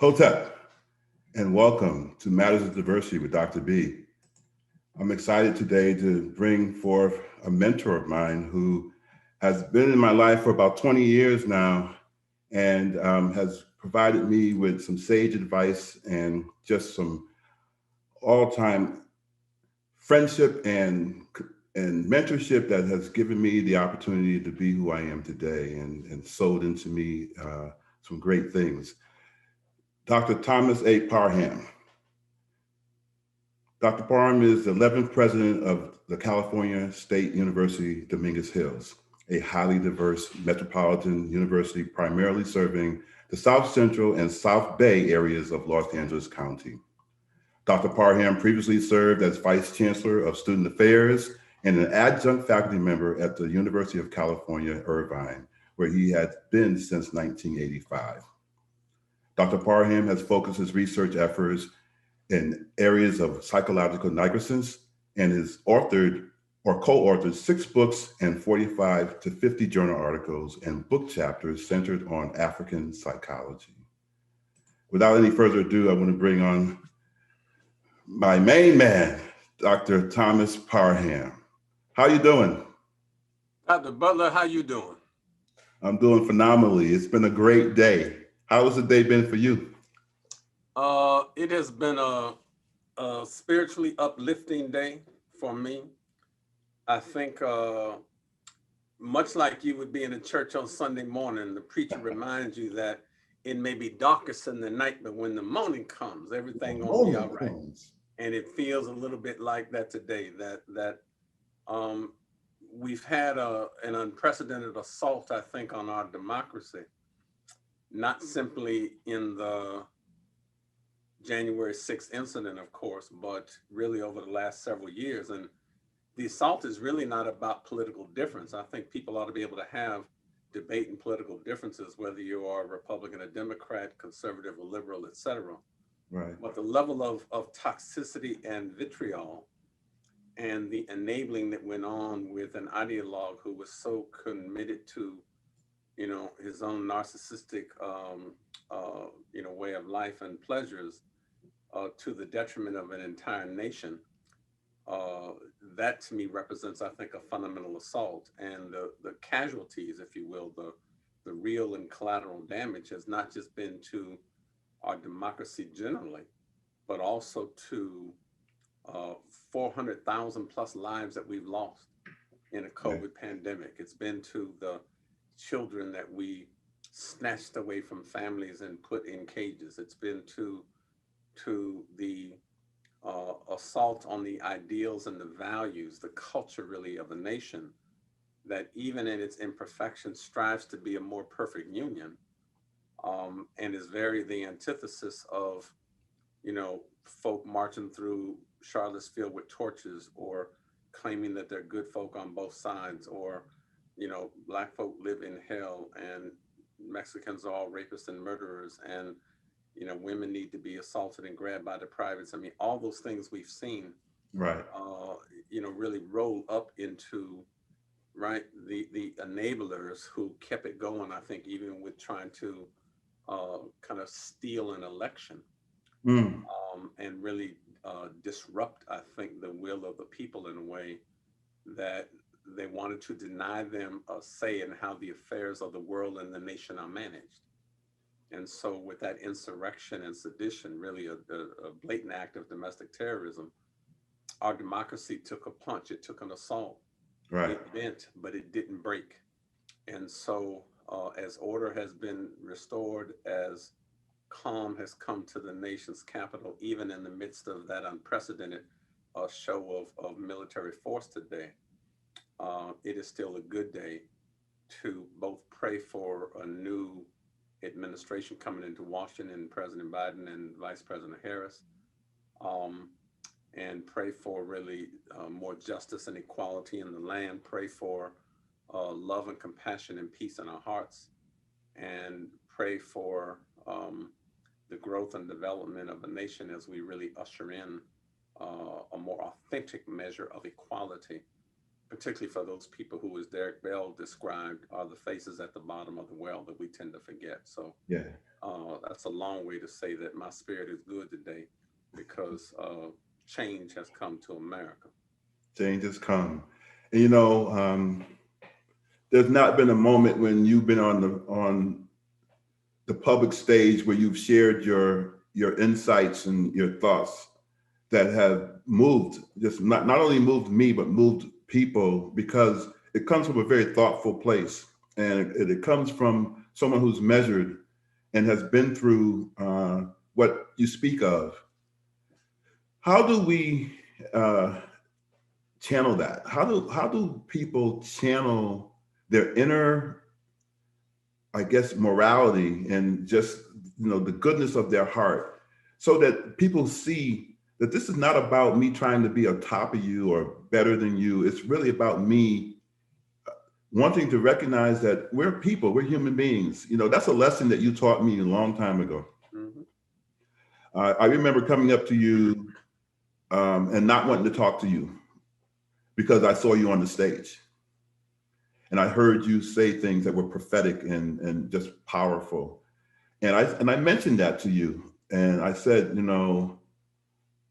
Hotep, and welcome to Matters of Diversity with Dr. B. I'm excited today to bring forth a mentor of mine who has been in my life for about 20 years now and has provided me with some sage advice and just some all-time friendship and mentorship that has given me the opportunity to be who I am today and sowed into me some great things. Dr. Thomas A. Parham. Dr. Parham is the 11th president of the California State University, Dominguez Hills, a highly diverse metropolitan university primarily serving the South Central and South Bay areas of Los Angeles County. Dr. Parham previously served as Vice Chancellor of Student Affairs and an adjunct faculty member at the University of California, Irvine, where he had been since 1985. Dr. Parham has focused his research efforts in areas of psychological negligence and has authored or co-authored 6 books and 45 to 50 journal articles and book chapters centered on African psychology. Without any further ado, I want to bring on my main man, Dr. Thomas Parham. How you doing? Dr. Butler, how you doing? I'm doing phenomenally. It's been a great day. How has the day been for you? It has been a spiritually uplifting day for me. I think much like you would be in a church on Sunday morning, the preacher reminds you that it may be darkest in the night, but when the morning comes, everything gonna be all right. And it feels a little bit like that today, that we've had an unprecedented assault, I think, on our democracy, not simply in the January 6th incident, of course, but really over the last several years. And the assault is really not about political difference. I think people ought to be able to have debate and political differences, whether you are a Republican, a Democrat, conservative, or liberal, et cetera. Right. But the level of toxicity and vitriol and the enabling that went on with an ideologue who was so committed to, his own narcissistic, way of life and pleasures, to the detriment of an entire nation, that to me represents, I think, a fundamental assault. And the casualties, if you will, the real and collateral damage has not just been to our democracy generally, but also to 400,000 plus lives that we've lost in a COVID pandemic. It's been to the children that we snatched away from families and put in cages. It's been to the assault on the ideals and the values, the culture really of a nation that even in its imperfection strives to be a more perfect union, and is very the antithesis of, folk marching through Charlottesville with torches or claiming that they're good folk on both sides, or, Black folk live in hell and Mexicans are all rapists and murderers, and women need to be assaulted and grabbed by the privates. I mean, all those things we've seen, right, really roll up into, right, the enablers who kept it going. I think even with trying to kind of steal an election, and really disrupt, I think, the will of the people in a way that they wanted to deny them a say in how the affairs of the world and the nation are managed. And so with that insurrection and sedition, really a blatant act of domestic terrorism, our democracy took a punch. It took an assault. right. It bent, but it didn't break. And so as order has been restored, as calm has come to the nation's capital, even in the midst of that unprecedented show of military force today, it is still a good day to both pray for a new administration coming into Washington, President Biden and Vice President Harris, and pray for really more justice and equality in the land. Pray for love and compassion and peace in our hearts, and pray for the growth and development of the nation as we really usher in a more authentic measure of equality particularly for those people who, as Derek Bell described, are the faces at the bottom of the well that we tend to forget. So Yeah. that's a long way to say that my spirit is good today because change has come to America. Change has come. And, there's not been a moment when you've been on the public stage where you've shared your insights and your thoughts that have moved, just not only moved me, but moved people, because it comes from a very thoughtful place. And it comes from someone who's measured and has been through what you speak of. How do we uh, channel that? How do people channel their inner, I guess, morality and just the goodness of their heart, so that people see that this is not about me trying to be on top of you or better than you. It's really about me wanting to recognize that we're people, we're human beings. That's a lesson that you taught me a long time ago. Hmm. I remember coming up to you and not wanting to talk to you because I saw you on the stage and I heard you say things that were prophetic and just powerful. And I mentioned that to you, and I said,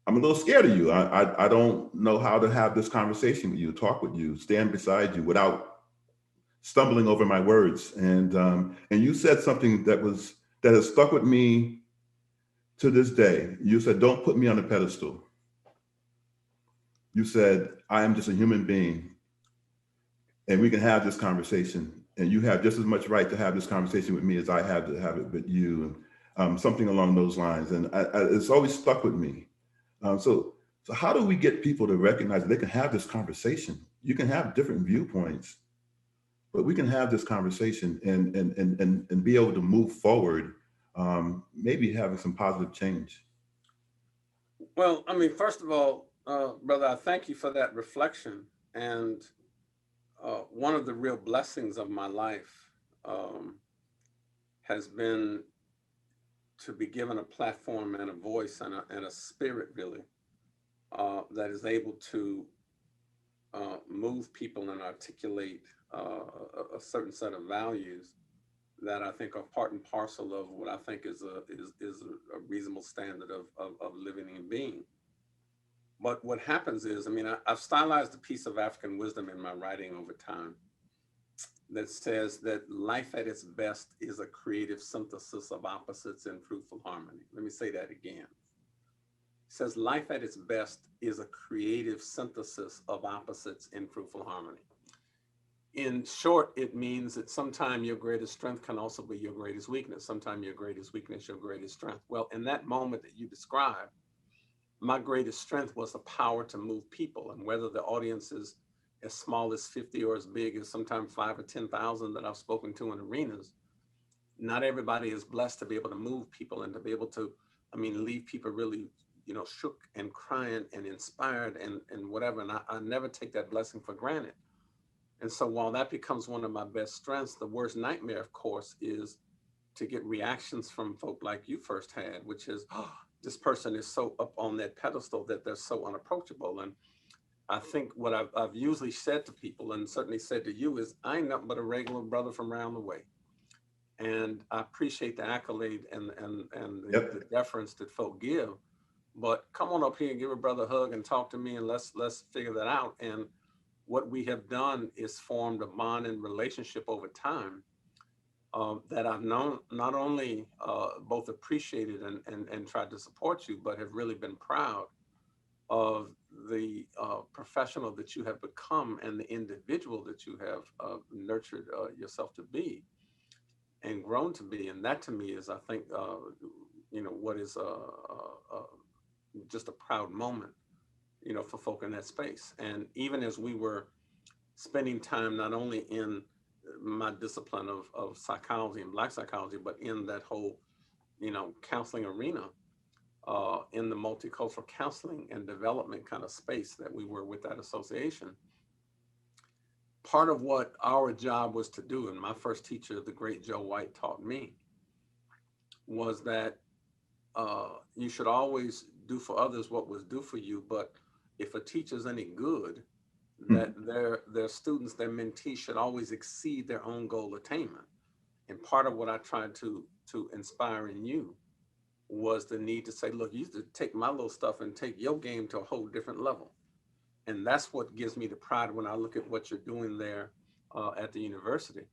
I'm a little scared of you. I don't know how to have this conversation with you, talk with you, stand beside you without stumbling over my words. And you said something that has stuck with me to this day. You said, "Don't put me on a pedestal." You said, "I am just a human being, and we can have this conversation. And you have just as much right to have this conversation with me as I have to have it with you." And something along those lines. And it's always stuck with me. So how do we get people to recognize that they can have this conversation? You can have different viewpoints, but we can have this conversation and be able to move forward, maybe having some positive change. Well, I mean, first of all, brother, I thank you for that reflection. And one of the real blessings of my life um, has been to be given a platform and a voice and a spirit, really, that is able to move people and articulate a certain set of values that I think are part and parcel of what I think is a reasonable standard of living and being. But what happens is, I mean, I've stylized a piece of African wisdom in my writing over time that says that life at its best is a creative synthesis of opposites in fruitful harmony. Let me say that again. It says life at its best is a creative synthesis of opposites in fruitful harmony. In short, it means that sometimes your greatest strength can also be your greatest weakness. Sometimes your greatest weakness, your greatest strength. Well, in that moment that you described, my greatest strength was the power to move people. And whether the audience is as small as 50 or as big as sometimes 5 or 10,000 that I've spoken to in arenas, not everybody is blessed to be able to move people and to be able to, I mean, leave people really, shook and crying and inspired and whatever. And I never take that blessing for granted. And so while that becomes one of my best strengths, the worst nightmare, of course, is to get reactions from folk like you first had, which is, oh, this person is so up on that pedestal that they're so unapproachable. And I think what I've usually said to people, and certainly said to you, is I ain't nothing but a regular brother from around the way. And I appreciate the accolade and the Yep. deference that folk give. But come on up here and give a brother a hug and talk to me, and let's figure that out. And what we have done is formed a bond and relationship over time that I've known not only both appreciated and tried to support you, but have really been proud of the professional that you have become and the individual that you have nurtured yourself to be and grown to be. And that to me is, I think, what is just a proud moment, for folk in that space. And even as we were spending time not only in my discipline of psychology and Black psychology, but in that whole, counseling arena, in the multicultural counseling and development kind of space that we were with that association. Part of what our job was to do, and my first teacher, the great Joe White, taught me, was that you should always do for others what was due for you. But if a teacher's any good, Hmm. that their students, their mentees should always exceed their own goal attainment. And part of what I tried to inspire in you was the need to say, look, you used to take my little stuff and take your game to a whole different level. And that's what gives me the pride when I look at what you're doing there at the university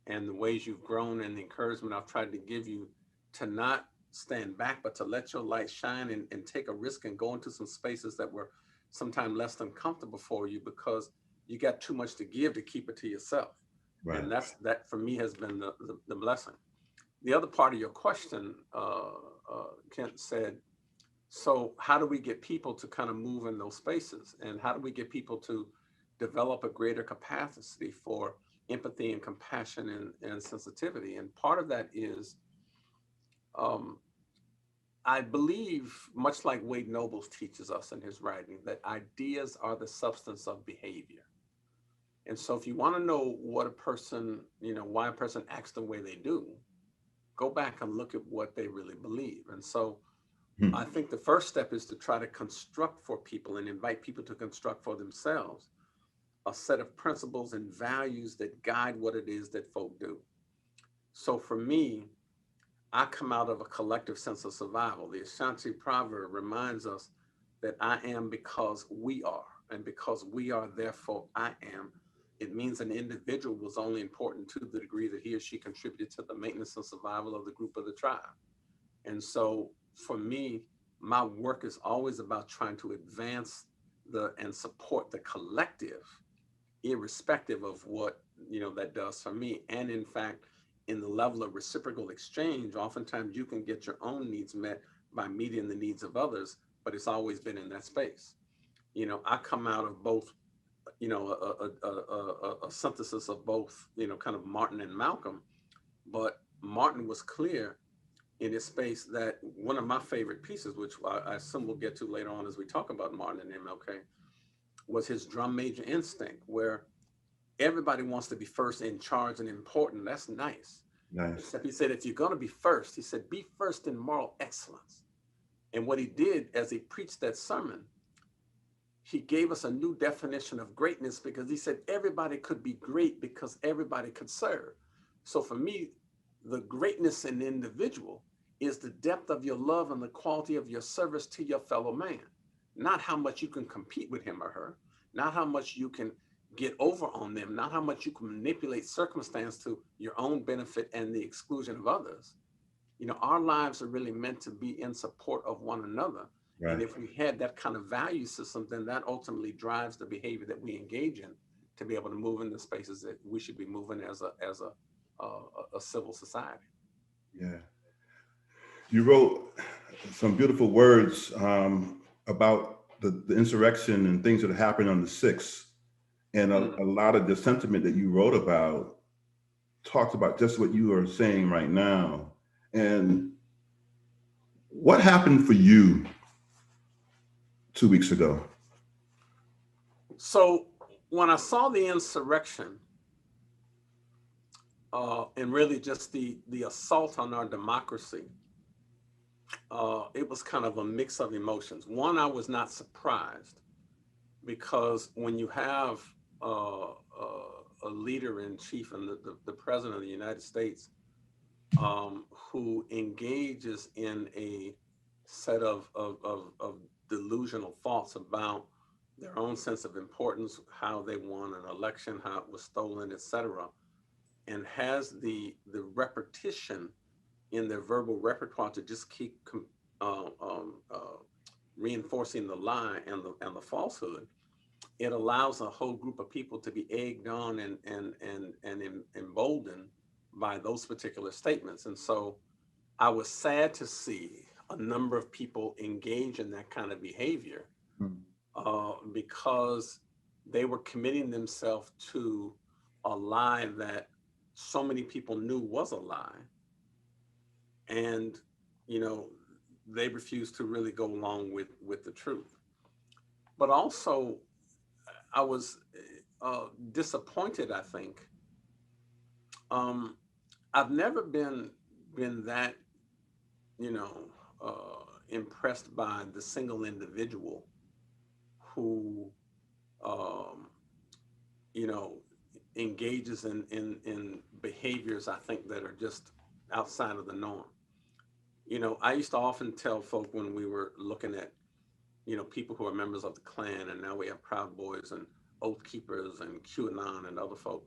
and the ways you've grown and the encouragement I've tried to give you to not stand back, but to let your light shine and take a risk and go into some spaces that were sometimes less than comfortable for you because you got too much to give to keep it to yourself. Right. And that for me has been the blessing. The other part of your question, Kent said, so how do we get people to kind of move in those spaces? And how do we get people to develop a greater capacity for empathy and compassion and sensitivity? And part of that is, um, I believe, much like Wade Nobles teaches us in his writing, that ideas are the substance of behavior. And so if you want to know what a person, why a person acts the way they do, go back and look at what they really believe. And so Hmm. I think the first step is to try to construct for people and invite people to construct for themselves a set of principles and values that guide what it is that folk do. So for me, I come out of a collective sense of survival. The Ashanti proverb reminds us that I am because we are, and because we are, therefore I am. It means an individual was only important to the degree that he or she contributed to the maintenance and survival of the group of the tribe. And so for me, my work is always about trying to advance and support the collective, irrespective of what that does for me. And in fact, in the level of reciprocal exchange, oftentimes you can get your own needs met by meeting the needs of others, but it's always been in that space. I come out of both, a synthesis of both, kind of Martin and Malcolm, but Martin was clear in his space that one of my favorite pieces, which I assume we'll get to later on as we talk about Martin and MLK, was his drum major instinct, where everybody wants to be first in charge and important. That's nice. Nice. Except he said, if you're going to be first, he said, be first in moral excellence. And what he did as he preached that sermon, he gave us a new definition of greatness because he said everybody could be great because everybody could serve. So for me, the greatness in the individual is the depth of your love and the quality of your service to your fellow man, not how much you can compete with him or her, not how much you can get over on them, not how much you can manipulate circumstance to your own benefit and the exclusion of others. Our lives are really meant to be in support of one another. And Right. if we had that kind of value system, then that ultimately drives the behavior that we engage in to be able to move in the spaces that we should be moving as a civil society. Yeah. You wrote some beautiful words about the insurrection and things that happened on the 6th. And Mm. a lot of the sentiment that you wrote about talks about just what you are saying right now. And what happened for you 2 weeks ago? So when I saw the insurrection, and really just the assault on our democracy, it was kind of a mix of emotions. One, I was not surprised because when you have a leader in chief and the president of the United States, who engages in a set of delusional thoughts about their own sense of importance, how they won an election, how it was stolen, etc., and has the repetition in their verbal repertoire to just keep uh, um, uh, reinforcing the lie and the falsehood, it allows a whole group of people to be egged on and emboldened by those particular statements. And so I was sad to see a number of people engage in that kind of behavior, Hmm. because they were committing themselves to a lie that so many people knew was a lie. And, you know, they refused to really go along with the truth. But also, I was disappointed, I think. Um, I've never been that, impressed by the single individual who, um, you know, engages in behaviors, I think, that are just outside of the norm. You know, I used to often tell folk when we were looking at, you know, people who are members of the Klan, and now we have Proud Boys and Oath Keepers and QAnon and other folk.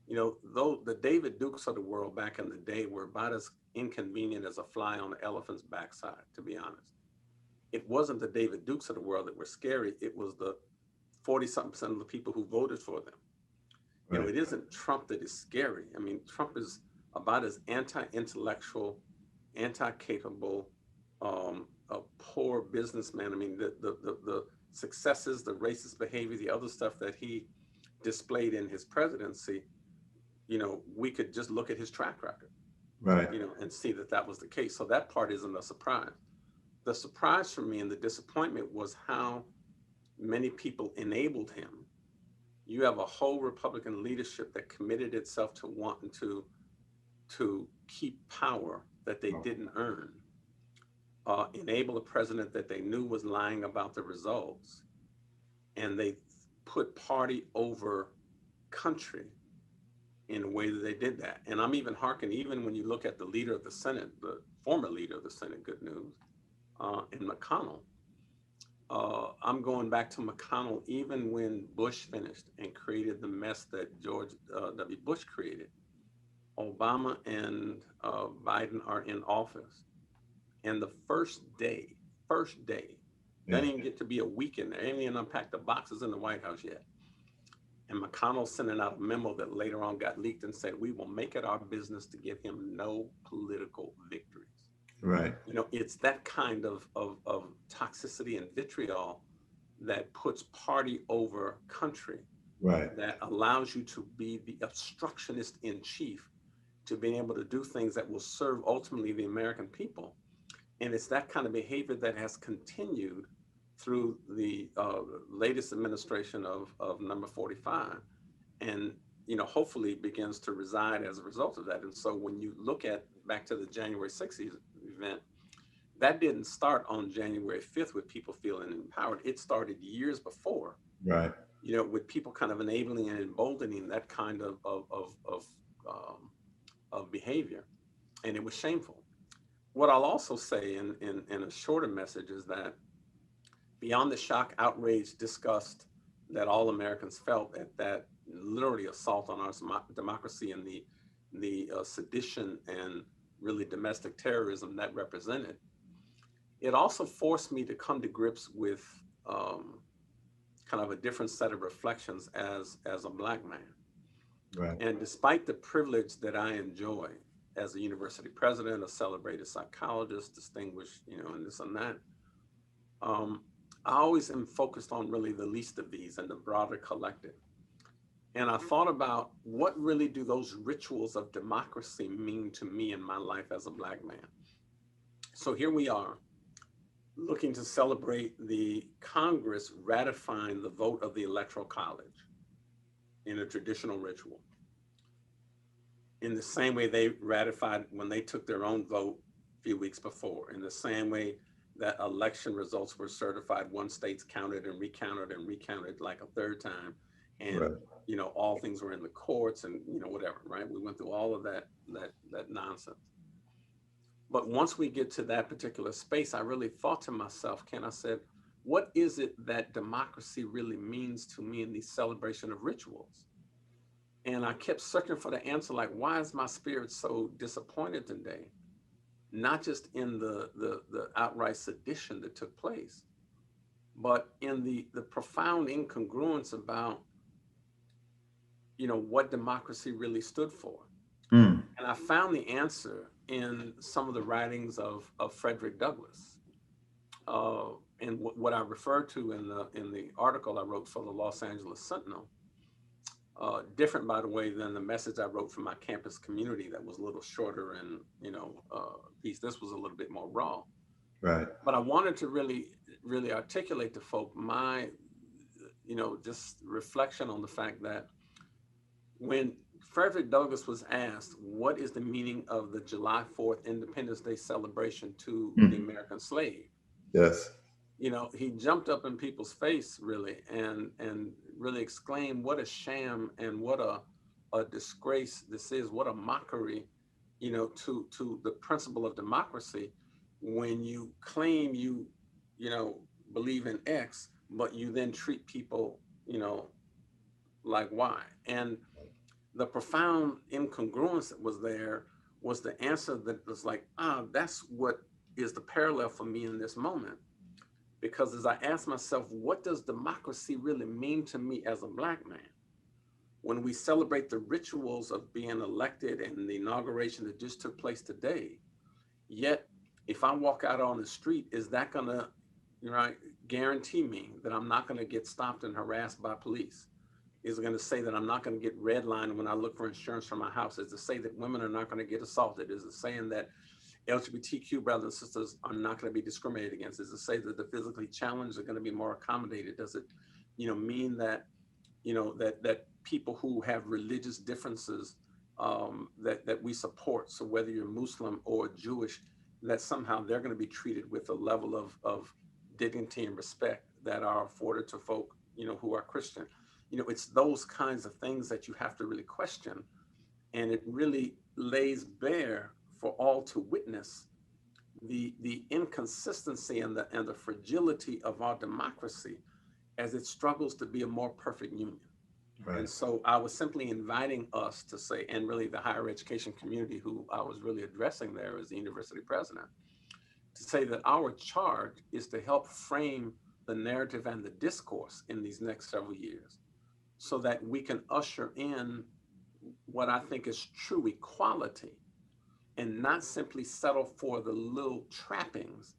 You know, though the David Dukes of the world back in the day were about as inconvenient as a fly on the elephant's backside, to be honest. It wasn't the David Dukes of the world that were scary. It was the 40 something percent of the people who voted for them. You know, Right. it isn't Trump that is scary. I mean, Trump is about as anti-intellectual, anti-capable, a poor businessman. I mean, the successes, the racist behavior, the other stuff that he displayed in his presidency, you know, we could just look at his track record, Right. you know, and see that that was the case. So that part isn't a surprise. The surprise for me and the disappointment was how many people enabled him. You have a whole Republican leadership that committed itself to wanting to keep power that they didn't earn, enable a president that they knew was lying about the results, and they put party over country in a way that they did that. And I'm even hearkening, even when you look at the leader of the Senate, the former leader of the Senate, good news, in McConnell. I'm going back to McConnell even when Bush finished and created the mess that George W. Bush created. Obama and Biden are in office. And the first day, Yeah. doesn't even get to be a week in there. They ain't even unpacked the boxes in the White House yet. And McConnell sending out a memo that later on got leaked and said, we will make it our business to give him no political victories. Right. You know, it's that kind of toxicity and vitriol that puts party over country, Right. that allows you to be the obstructionist in chief, to being able to do things that will serve ultimately the American people. And it's that kind of behavior that has continued through the latest administration of number 45. And, you know, hopefully begins to reside as a result of that. And so when you look at back to the January 6th event, that didn't start on January 5th with people feeling empowered. It started years before, Right. you know, with people kind of enabling and emboldening that kind of behavior. And it was shameful. What I'll also say in a shorter message is that beyond the shock, outrage, disgust that all Americans felt at that literally assault on our democracy and the sedition and really domestic terrorism that represented, it also forced me to come to grips with kind of a different set of reflections as a Black man. Right. And despite the privilege that I enjoy as a university president, a celebrated psychologist, distinguished, you know, and this and that, um, I always am focused on really the least of these and the broader collective. And I thought about what really do those rituals of democracy mean to me in my life as a Black man. So here we are, looking to celebrate the Congress ratifying the vote of the Electoral College in a traditional ritual, in the same way they ratified when they took their own vote a few weeks before, in the same way that election results were certified, one state's counted and recounted like a third time. And, Right. you know, all things were in the courts and, you know, whatever, right? We went through all of that nonsense. But once we get to that particular space, I really thought to myself, Ken, I said, what is it that democracy really means to me in the celebration of rituals? And I kept searching for the answer, like, why is my spirit so disappointed today? Not just in the outright sedition that took place, but in the profound incongruence about, you know, what democracy really stood for. Mm. And I found the answer in some of the writings of Frederick Douglass. And what I referred to in the article I wrote for the Los Angeles Sentinel, different, by the way, than the message I wrote for my campus community that was a little shorter and, you know, piece. This was a little bit more raw. Right. But I wanted to really articulate to folk my, you know, just reflection on the fact that when Frederick Douglass was asked, what is the meaning of the July 4th Independence Day celebration to the Mm. American slave? Yes. he jumped up in people's face really and really exclaimed, what a sham and what a disgrace this is, what a mockery, to the principle of democracy when you claim you know, believe in X, but you then treat people, like Y. And the profound incongruence that was there was the answer that was like, that's what is the parallel for me in this moment. Because as I asked myself, what does democracy really mean to me as a Black man? When we celebrate the rituals of being elected and the inauguration that just took place today, yet if I walk out on the street, is that gonna, right, guarantee me that I'm not gonna get stopped and harassed by police? Is it going to say that I'm not going to get redlined when I look for insurance for my house? Is it say that women are not going to get assaulted? Is it saying that LGBTQ brothers and sisters are not going to be discriminated against? Is it say that the physically challenged are going to be more accommodated? Does it, mean that, that people who have religious differences that we support, so whether you're Muslim or Jewish, that somehow they're going to be treated with a level of dignity and respect that are afforded to folk, who are Christian. It's those kinds of things that you have to really question. And it really lays bare for all to witness the inconsistency and the fragility of our democracy as it struggles to be a more perfect union. And Right. so I was simply inviting us to say, and really the higher education community who I was really addressing there as the university president, to say that our charge is to help frame the narrative and the discourse in these next several years so that we can usher in what I think is true equality and not simply settle for the little trappings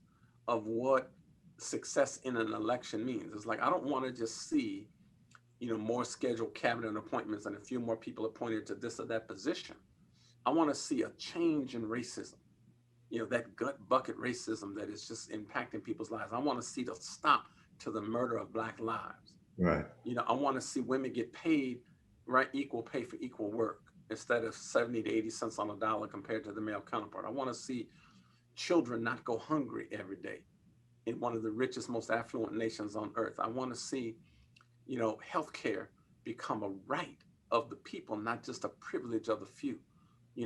of what success in an election means. It's like, I don't want to just see, more scheduled cabinet appointments and a few more people appointed to this or that position. I want to see a change in racism, that gut bucket racism that is just impacting people's lives. I want to see the stop to the murder of Black lives. Right. I want to see women get paid, right, equal pay for equal work instead of 70 to 80 cents on a dollar compared to the male counterpart. I want to see children not go hungry every day in one of the richest, most affluent nations on earth. I want to see, healthcare become a right of the people, not just a privilege of the few.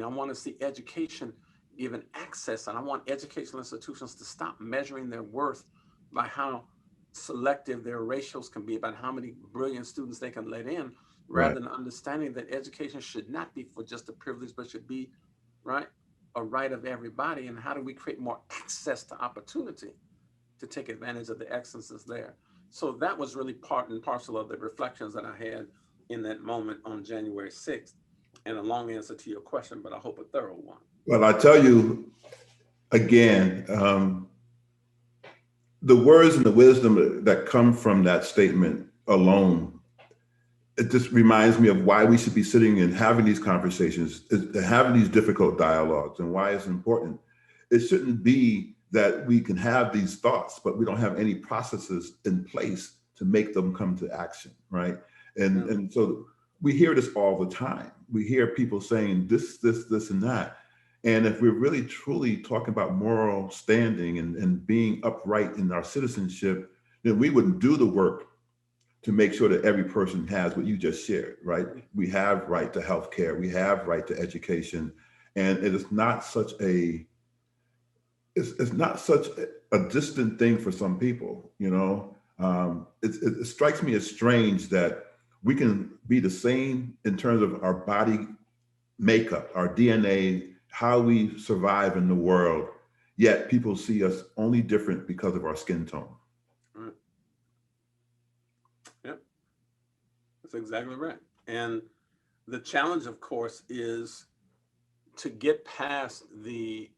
I want to see education given access, and I want educational institutions to stop measuring their worth by how selective their ratios can be about how many brilliant students they can let in, Right. rather than understanding that education should not be for just the privileged, but should be, right, a right of everybody. And how do we create more access to opportunity to take advantage of the excellences there? So that was really part and parcel of the reflections that I had in that moment on January 6th. And a long answer to your question, but I hope a thorough one. Well, I tell you again, the words and the wisdom that come from that statement alone, it just reminds me of why we should be sitting and having these conversations, having these difficult dialogues, and why it's important. It shouldn't be that we can have these thoughts, but we don't have any processes in place to make them come to action, right? And Yeah. and so we hear this all the time. We hear people saying this, and that. And if we're really truly talking about moral standing and being upright in our citizenship, then we would do the work to make sure that every person has what you just shared, right? We have right to health care, we have right to education, and it is not such a it's not such a distant thing for some people, it strikes me as strange that we can be the same in terms of our body makeup, our DNA, how we survive in the world, yet people see us only different because of our skin tone. Right. Yep. That's exactly right. And the challenge, of course, is to get past the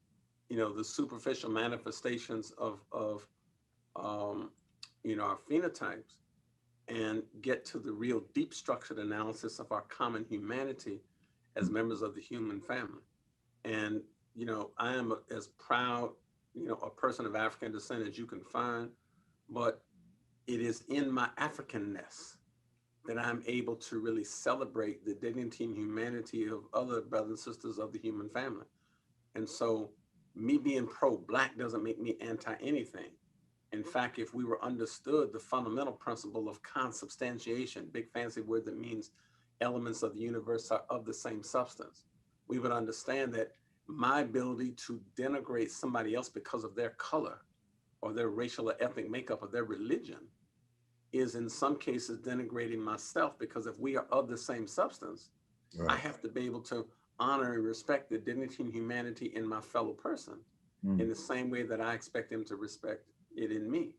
superficial manifestations of our phenotypes and get to the real deep structured analysis of our common humanity as members of the human family. And, I am as proud, a person of African descent as you can find, but it is in my Africanness that I'm able to really celebrate the dignity and humanity of other brothers and sisters of the human family. And so me being pro-Black doesn't make me anti anything. In fact, if we were understood the fundamental principle of consubstantiation, big fancy word that means elements of the universe are of the same substance, we would understand that my ability to denigrate somebody else because of their color or their racial or ethnic makeup or their religion is in some cases denigrating myself, because if we are of the same substance, I Right. have to be able to honor and respect the dignity and humanity in my fellow person in Mm. the same way that I expect them to respect it in me.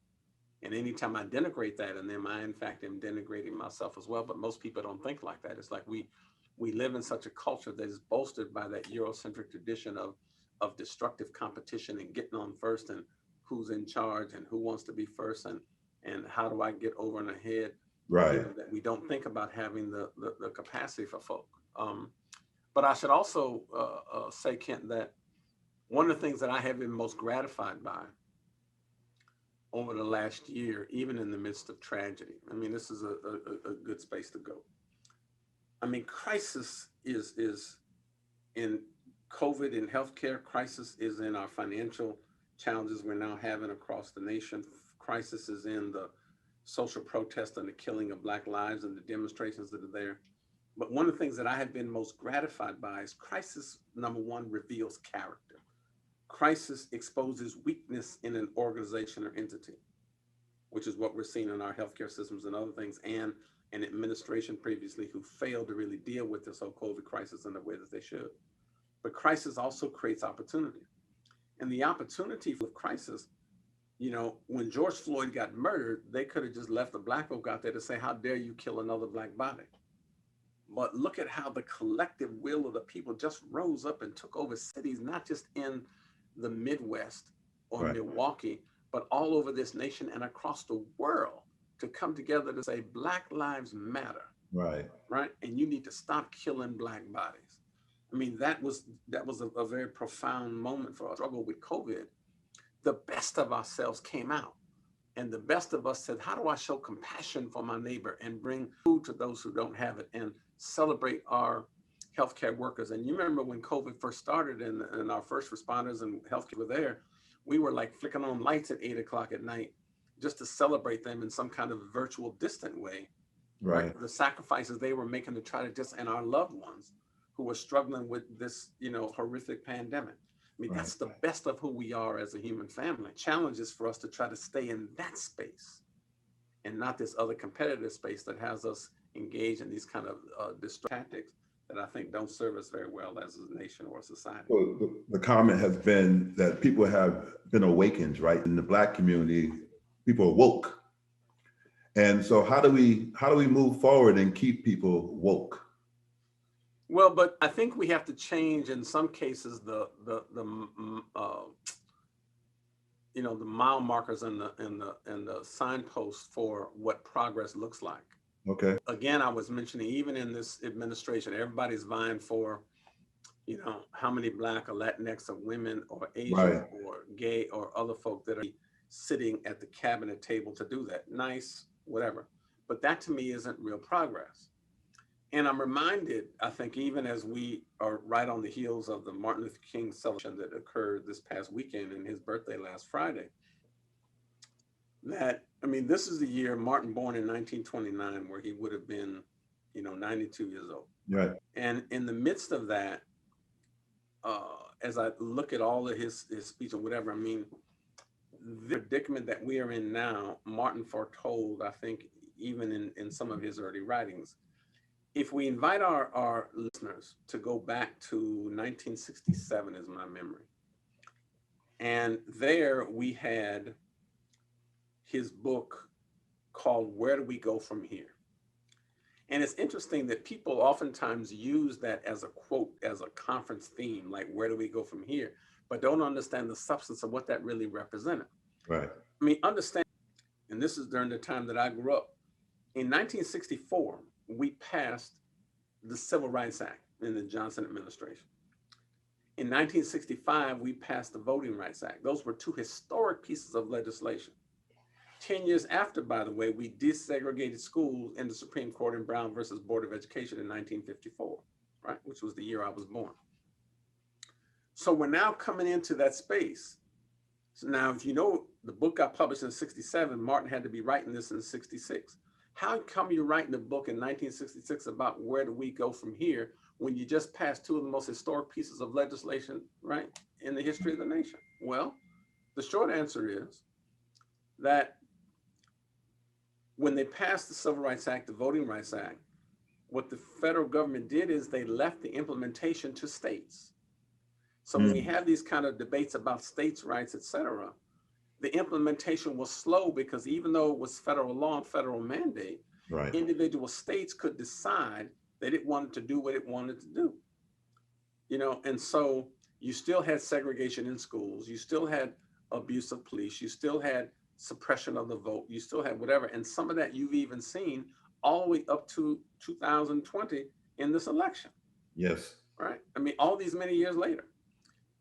And anytime I denigrate that in them, I in fact am denigrating myself as well. But most people don't think like that. It's like we live in such a culture that is bolstered by that Eurocentric tradition of destructive competition and getting on first and who's in charge and who wants to be first and how do I get over and ahead, Right. that we don't think about having the capacity for folk. But I should also say, Kent, that one of the things that I have been most gratified by over the last year, even in the midst of tragedy, I mean, this is a good space to go. I mean, crisis is in COVID, in healthcare, crisis is in our financial challenges we're now having across the nation. Crisis is in the social protest and the killing of Black lives and the demonstrations that are there. But one of the things that I have been most gratified by is crisis, number one, reveals character. Crisis exposes weakness in an organization or entity, which is what we're seeing in our healthcare systems and other things, and an administration previously who failed to really deal with this whole COVID crisis in the way that they should. But crisis also creates opportunity. And the opportunity of crisis, you know, when George Floyd got murdered, they could have just left the Black folk out there to say, how dare you kill another Black body? But look at how the collective will of the people just rose up and took over cities, not just in the Midwest or Right. Milwaukee, but all over this nation and across the world to come together to say Black lives matter, Right. right? And you need to stop killing Black bodies. I mean, that was a very profound moment for us. Struggle with COVID. The best of ourselves came out. And the best of us said, how do I show compassion for my neighbor and bring food to those who don't have it and celebrate our healthcare workers? And you remember when COVID first started and our first responders and healthcare were there, we were like flicking on lights at 8 o'clock at night just to celebrate them in some kind of virtual distant way, right? Right. The sacrifices they were making to try to just, and our loved ones who were struggling with this, you know, horrific pandemic. I mean, Right. that's the best of who we are as a human family. Challenge is for us to try to stay in that space and not this other competitive space that has us engaged in these kind of tactics that I think don't serve us very well as a nation or a society. So the comment has been that people have been awakened, right? In the Black community, people are woke. And so how do we move forward and keep people woke? Well, but I think we have to change in some cases you know, the mile markers and the signposts for what progress looks like. Okay. Again, I was mentioning, even in this administration, everybody's vying for, you know, how many Black or Latinx or women or Asian Right. or gay or other folk that are sitting at the cabinet table to do that. Nice, whatever. But that to me isn't real progress. And I'm reminded, I think, even as we are right on the heels of the Martin Luther King celebration that occurred this past weekend and his birthday last Friday, that, I mean, this is the year Martin born in 1929, where he would have been, you know, 92 years old. Right. And in the midst of that, as I look at all of his speech or whatever, I mean, the predicament that we are in now, Martin foretold, I think, even in some of his early writings. If we invite our listeners to go back to 1967 is my memory. And there we had his book called Where Do We Go From Here? And it's interesting that people oftentimes use that as a quote, as a conference theme, like where do we go from here? But don't understand the substance of what that really represented. Right. I mean, understand, and this is during the time that I grew up. In 1964, we passed the Civil Rights Act in the Johnson administration. In 1965, we passed the Voting Rights Act. Those were two historic pieces of legislation. 10 years after, by the way, we desegregated schools in the Supreme Court in Brown versus Board of Education in 1954, right? Which was the year I was born. So we're now coming into that space. So now, if you know the book got published in 67. Martin had to be writing this in 66. How come you're writing a book in 1966 about where do we go from here when you just passed two of the most historic pieces of legislation, right, in the history of the nation? Well, the short answer is that when they passed the Civil Rights Act, the Voting Rights Act, what the federal government did is they left the implementation to states. So when we have these kind of debates about states' rights, et cetera, the implementation was slow because even though it was federal law and federal mandate, Right. individual states could decide that it wanted to do what it wanted to do. And so you still had segregation in schools, you still had abuse of police, you still had suppression of the vote, you still had whatever. And some of that you've even seen all the way up to 2020 in this election, Yes. right? I mean, all these many years later.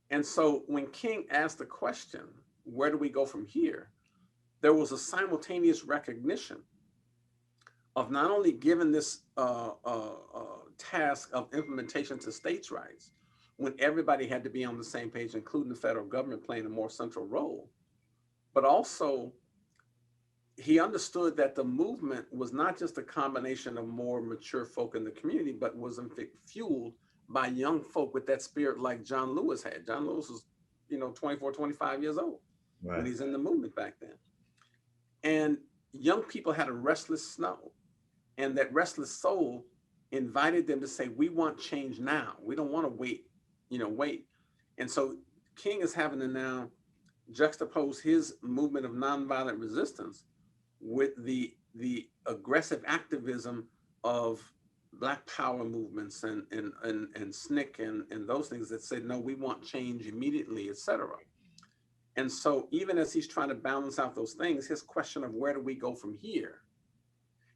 And so when King asked the question, where do we go from here? There was a simultaneous recognition of not only giving this task of implementation to states' rights, when everybody had to be on the same page, including the federal government playing a more central role, but also he understood that the movement was not just a combination of more mature folk in the community, but was in fact fueled by young folk with that spirit like John Lewis had. John Lewis was, 24, 25 years old when he's in the movement back then. And young people had a restless soul, and that restless soul invited them to say, we want change now. We don't want to wait. And so King is having to now juxtapose his movement of nonviolent resistance with the aggressive activism of Black Power movements and SNCC and those things that said, no, we want change immediately, etc. And so even as he's trying to balance out those things, his question of where do we go from here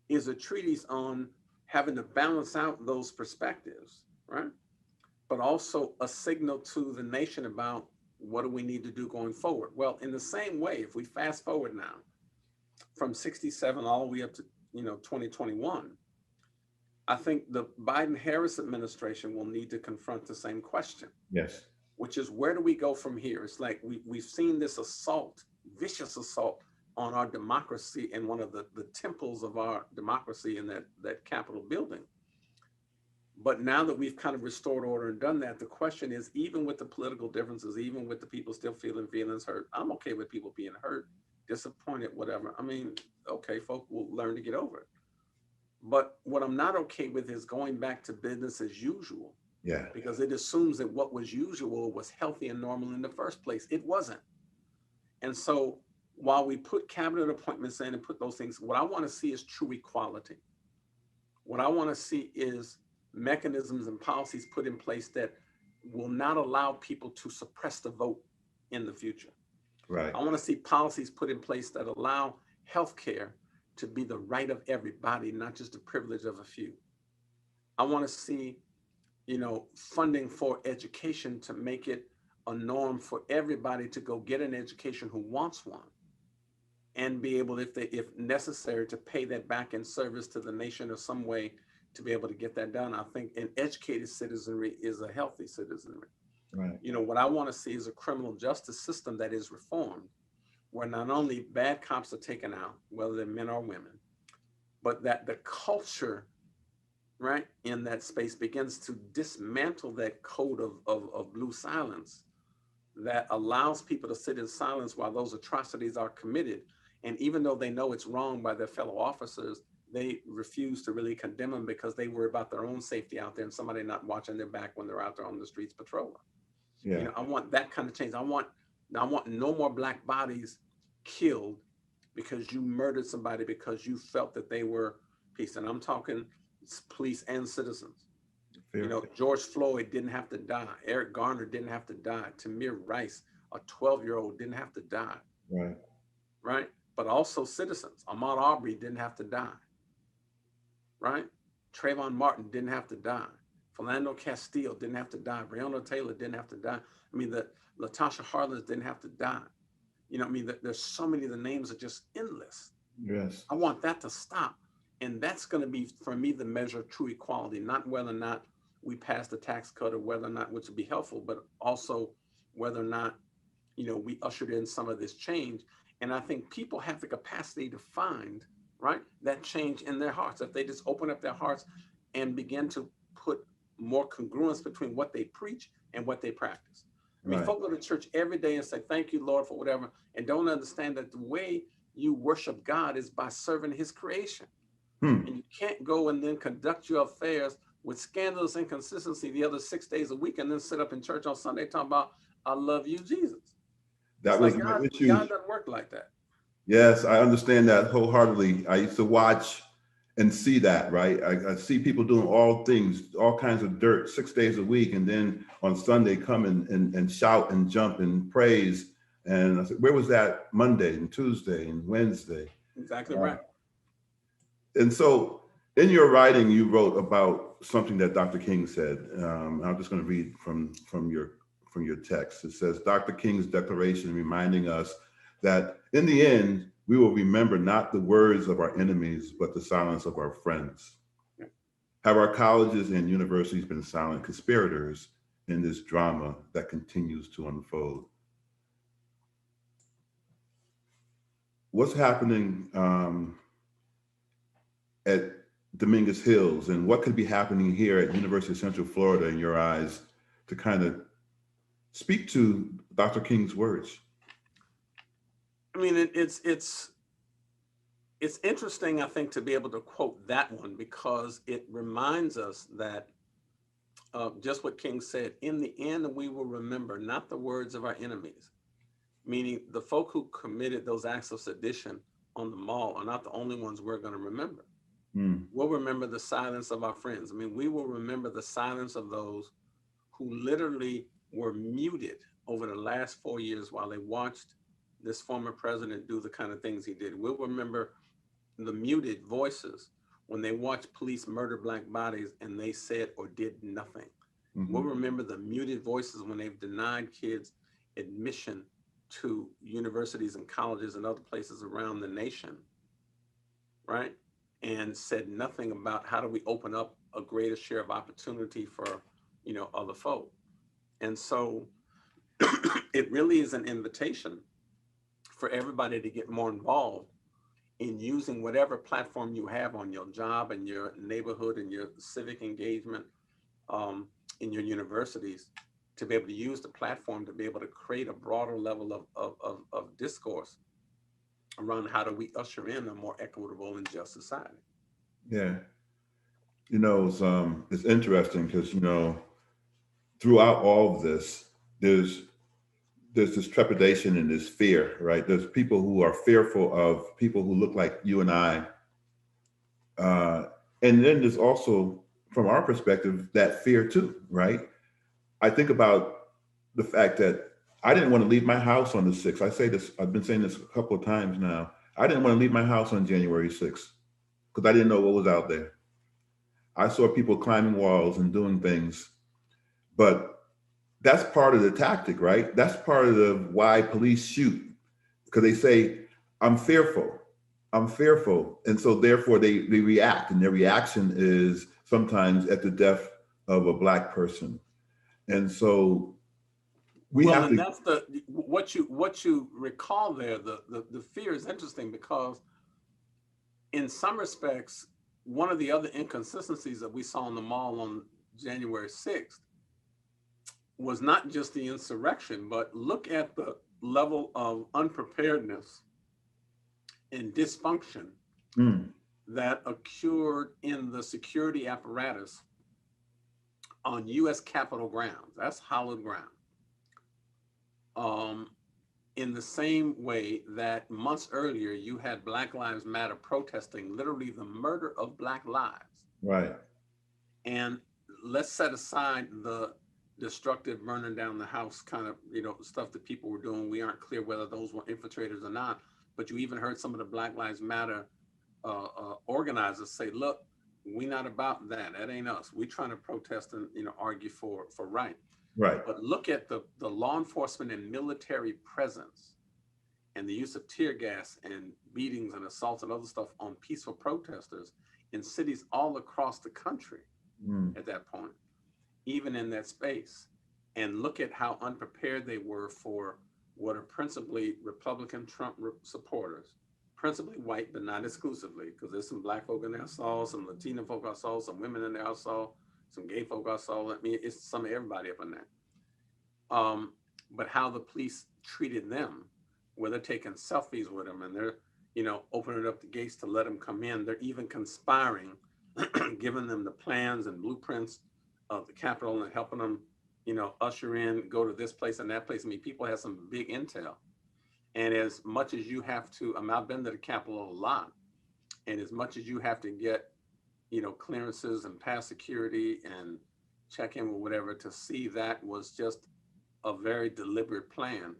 is a treatise on having to balance out those perspectives, right? But also a signal to the nation about what do we need to do going forward. Well, in the same way, if we fast forward now from 67 all the way up to 2021, I think the Biden-Harris administration will need to confront the same question. Yes. Which is, where do we go from here? It's like we've seen this assault, vicious assault on our democracy and one of the temples of our democracy in that Capitol building. But now that we've kind of restored order and done that, the question is, even with the political differences, even with the people still feeling feelings hurt, I'm okay with people being hurt, disappointed, whatever. I mean, okay, folk will learn to get over it. But what I'm not okay with is going back to business as usual. Yeah. Because it assumes that what was usual was healthy and normal in the first place. It wasn't. And so while we put cabinet appointments in and put those things, what I want to see is true equality. What I want to see is mechanisms and policies put in place that will not allow people to suppress the vote in the future. Right. I want to see policies put in place that allow healthcare to be the right of everybody, not just the privilege of a few. I want to see funding for education to make it a norm for everybody to go get an education who wants one, and be able, if necessary, to pay that back in service to the nation or some way to be able to get that done. I think an educated citizenry is a healthy citizenry. Right. What I want to see is a criminal justice system that is reformed, where not only bad cops are taken out, whether they're men or women, but that the culture, right, in that space begins to dismantle that code of blue silence that allows people to sit in silence while those atrocities are committed. And even though they know it's wrong by their fellow officers, they refuse to really condemn them because they worry about their own safety out there and somebody not watching their back when they're out there on the streets patrolling. Yeah. I want that kind of change. I want no more Black bodies killed because you murdered somebody because you felt that they were peace. And I'm talking police and citizens. George Floyd didn't have to die. Eric Garner didn't have to die. Tamir Rice, a 12-year-old, didn't have to die. Right. Right. But also citizens. Ahmaud Arbery didn't have to die. Right. Trayvon Martin didn't have to die. Philando Castile didn't have to die. Breonna Taylor didn't have to die. I mean, the Latasha Harlins didn't have to die. There's so many, the names are just endless. Yes. I want that to stop. And that's going to be, for me, the measure of true equality, not whether or not we pass the tax cut or whether or not, which would be helpful, but also whether or not, we ushered in some of this change. And I think people have the capacity to find, right, that change in their hearts. If they just open up their hearts and begin to put more congruence between what they preach and what they practice. I mean, Right. folk go to church every day and say, thank you, Lord, for whatever, and don't understand that the way you worship God is by serving his creation. Hmm. And you can't go and then conduct your affairs with scandalous inconsistency the other 6 days a week and then sit up in church on Sunday talking about, I love you, Jesus. It's That was like my God issue. doesn't work like that. Yes, I understand that wholeheartedly. I used to watch and see that, right? I see people doing all things, all kinds of dirt 6 days a week. And then on Sunday come and shout and jump and praise. And I said, where was that Monday and Tuesday and Wednesday? Exactly Uh, right. and so in your writing, you wrote about something that Dr. King said. I'm just going to read from your text. It says, Dr. King's declaration reminding us that in the end, we will remember not the words of our enemies, but the silence of our friends. Yeah. Have our colleges and universities been silent conspirators in this drama that continues to unfold? What's happening at Dominguez Hills, and what could be happening here at University of Central Florida in your eyes to kind of speak to Dr. King's words? I mean, it's interesting, I think, to be able to quote that one because it reminds us that just what King said, in the end, we will remember not the words of our enemies, meaning the folk who committed those acts of sedition on the mall are not the only ones we're going to remember. Mm, We'll remember the silence of our friends. I mean, we will remember the silence of those who literally were muted over the last 4 years while they watched this former president do the kind of things he did. We'll remember the muted voices when they watched police murder black bodies and they said or did nothing. We'll hmm remember the muted voices when they've denied kids admission to universities and colleges and other places around the nation, right? And said nothing about how do we open up a greater share of opportunity for, other folk. And so it really is an invitation for everybody to get more involved in using whatever platform you have on your job and your neighborhood and your civic engagement um, in your universities to be able to use the platform to be able to create a broader level of discourse around how do we usher in a more equitable and just society. Yeah, it's interesting because throughout all of this, there's there's this trepidation and this fear, right? There's people who are fearful of people who look like you and I, uh, and then there's also, from our perspective, that fear too, right? I think about the fact that I didn't want to leave my house on the 6th. I say this, I've been saying this a couple of times now. I didn't want to leave my house on January 6th because I didn't know what was out there. I saw people climbing walls and doing things, but that's part of the tactic, right? That's part of the why police shoot because they say, I'm fearful. I'm fearful. And so therefore they react, and their reaction is sometimes at the death of a Black person. And so we Well, have and to, that's what you recall there. The fear is interesting because in some respects, one of the other inconsistencies that we saw in the mall on January 6th was not just the insurrection, but look at the level of unpreparedness and dysfunction mm, that occurred in the security apparatus on US Capitol grounds. That's hallowed ground. Um, in the same way that months earlier you had Black Lives Matter protesting literally the murder of Black lives. right, And let's set aside the destructive burning down the house kind of stuff that people were doing. We aren't clear whether those were infiltrators or not, but you even heard some of the Black Lives Matter organizers say, look, we not about that. That ain't us. We trying to protest and argue for right. right, But look at the law enforcement and military presence and the use of tear gas and beatings and assaults and other stuff on peaceful protesters in cities all across the country mm, at that point, even in that space. And look at how unprepared they were for what are principally Republican Trump supporters, principally white, but not exclusively, because there's some black folk in there I saw, some Latino folk I saw, some women in there I saw, some gay folk I saw. I mean, it's some of everybody up in there. But how the police treated them, where they're taking selfies with them and they're, opening up the gates to let them come in. They're even conspiring, giving them the plans and blueprints of the Capitol and helping them, usher in, go to this place and that place. I mean, people have some big intel. And as much as you have to, I've been to the Capitol a lot, and as much as you have to get, clearances and pass security and check in with whatever, to see that was just a very deliberate plan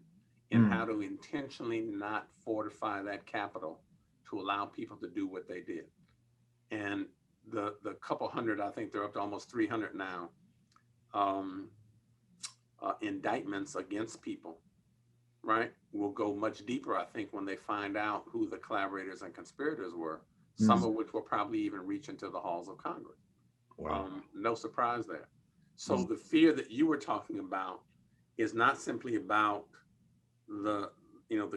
in how to intentionally not fortify that Capitol to allow people to do what they did. And the couple hundred, I think they're up to almost 300 now, indictments against people, right, will go much deeper, I think, when they find out who the collaborators and conspirators were, some of which will probably even reach into the halls of Congress. Wow. No surprise there. So the fear that you were talking about is not simply about the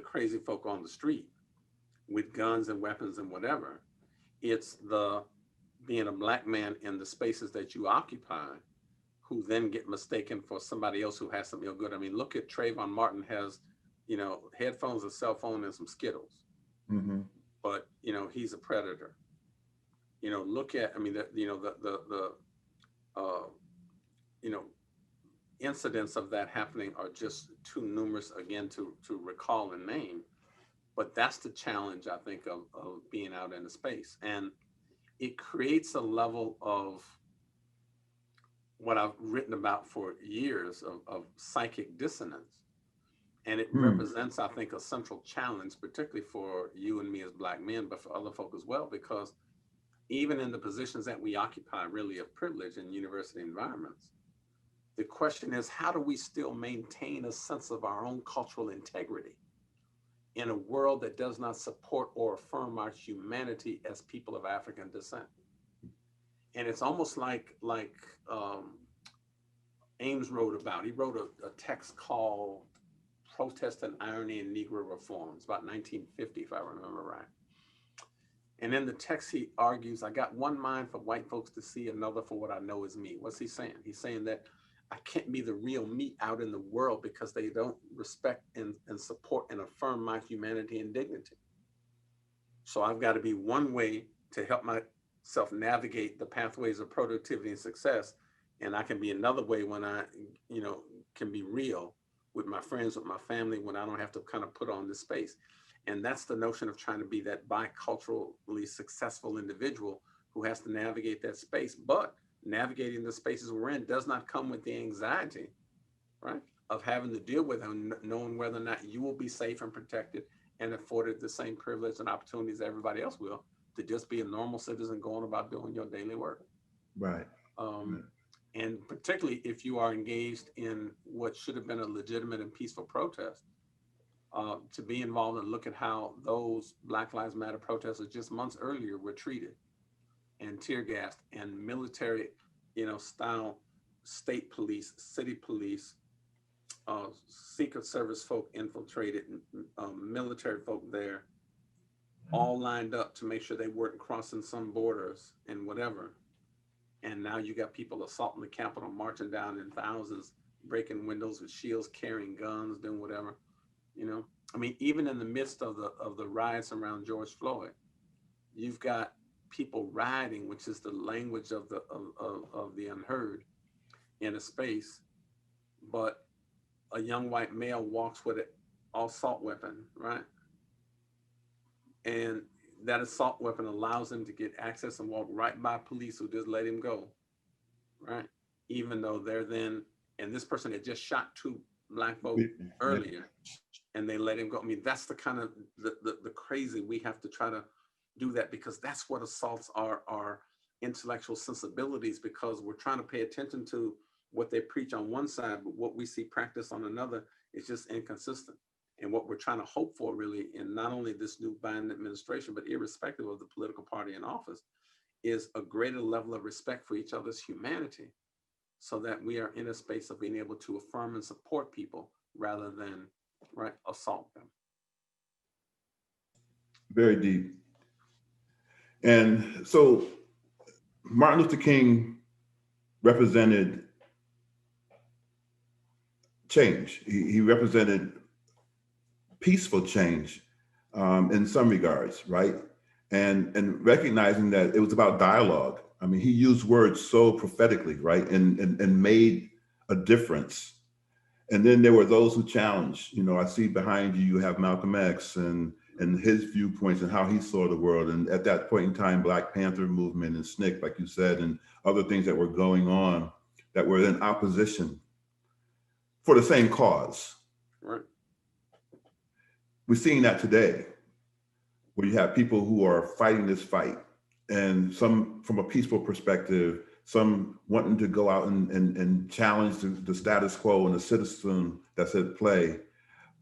crazy folk on the street with guns and weapons and whatever. It's the being a black man in the spaces that you occupy, who then get mistaken for somebody else who has something good. I mean, look at Trayvon Martin has, headphones, a cell phone, and some Skittles. Mm-hmm. But he's a predator. Look at, I mean, incidents of that happening are just too numerous, again, to recall and name. But that's the challenge, I think, of being out in the space. And it creates a level of what I've written about for years of psychic dissonance. And it represents, I think, a central challenge, particularly for you and me as black men, but for other folk as well, because even in the positions that we occupy, really of privilege in university environments, the question is, how do we still maintain a sense of our own cultural integrity in a world that does not support or affirm our humanity as people of African descent? And it's almost like Ames wrote about. He wrote a text called Protest and Irony in Negro Reforms, about 1950, if I remember right. And in the text, he argues, I got one mind for white folks to see, another for what I know is me. What's he saying? He's saying that I can't be the real me out in the world because they don't respect and support and affirm my humanity and dignity. So I've got to be one way to help myself navigate the pathways of productivity and success. And I can be another way when I, can be real with my friends, with my family, when I don't have to kind of put on this space. And that's the notion of trying to be that biculturally successful individual who has to navigate that space. But navigating the spaces we're in does not come with the anxiety, right, of having to deal with and knowing whether or not you will be safe and protected and afforded the same privilege and opportunities everybody else will, to just be a normal citizen going about doing your daily work. Right. And particularly if you are engaged in what should have been a legitimate and peaceful protest, to be involved and look at how those Black Lives Matter protesters just months earlier were treated and tear gassed, and military, style state police, city police, Secret Service folk infiltrated, military folk there, all lined up to make sure they weren't crossing some borders and whatever. And now you got people assaulting the Capitol, marching down in thousands, breaking windows with shields, carrying guns, doing whatever. I mean, even in the midst of the riots around George Floyd, you've got people rioting, which is the language of the unheard, in a space, but a young white male walks with an assault weapon, right? And that assault weapon allows him to get access and walk right by police who just let him go, right? Even though they're then, and this person had just shot two Black folk earlier, and they let him go. I mean, that's the kind of the crazy we have to try to do that, because that's what assaults are intellectual sensibilities, because we're trying to pay attention to what they preach on one side, but what we see practiced on another is just inconsistent. And what we're trying to hope for, really, in not only this new Biden administration, but irrespective of the political party in office, is a greater level of respect for each other's humanity, so that we are in a space of being able to affirm and support people rather than right, assault them. Very deep. And so Martin Luther King represented change. He represented peaceful change in some regards, right? And recognizing that it was about dialogue. I mean, he used words so prophetically, right? And made a difference. And then there were those who challenged. You know, I see behind you, you have Malcolm X and his viewpoints and how he saw the world. And at that point in time, Black Panther movement and SNCC, like you said, and other things that were going on that were in opposition for the same cause. Right. We're seeing that today, where you have people who are fighting this fight, and some from a peaceful perspective, some wanting to go out and challenge the status quo and the citizen that's at play,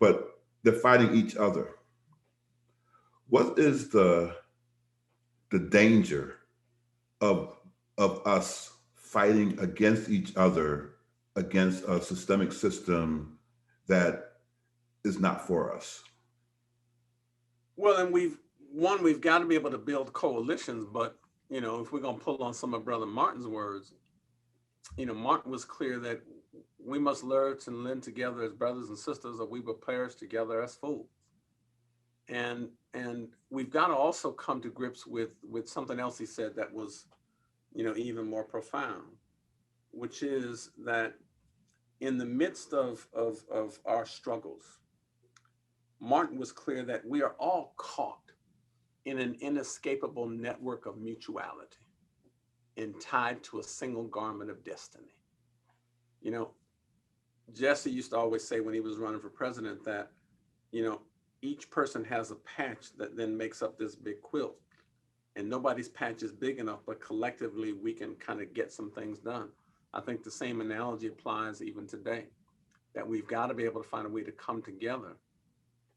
but they're fighting each other. What is the danger of us fighting against each other, against a systemic system that is not for us? Well, and we've got to be able to build coalitions, but you know, if we're going to pull on some of Brother Martin's words, you know, Martin was clear that we must learn to lend together as brothers and sisters, or we will perish together as fools. And we've got to also come to grips with something else he said that was, you know, even more profound, which is that in the midst of our struggles, Martin was clear that we are all caught in an inescapable network of mutuality and tied to a single garment of destiny. You know, Jesse used to always say when he was running for president that, you know, each person has a patch that then makes up this big quilt. And nobody's patch is big enough, but collectively we can kind of get some things done. I think the same analogy applies even today, that we've got to be able to find a way to come together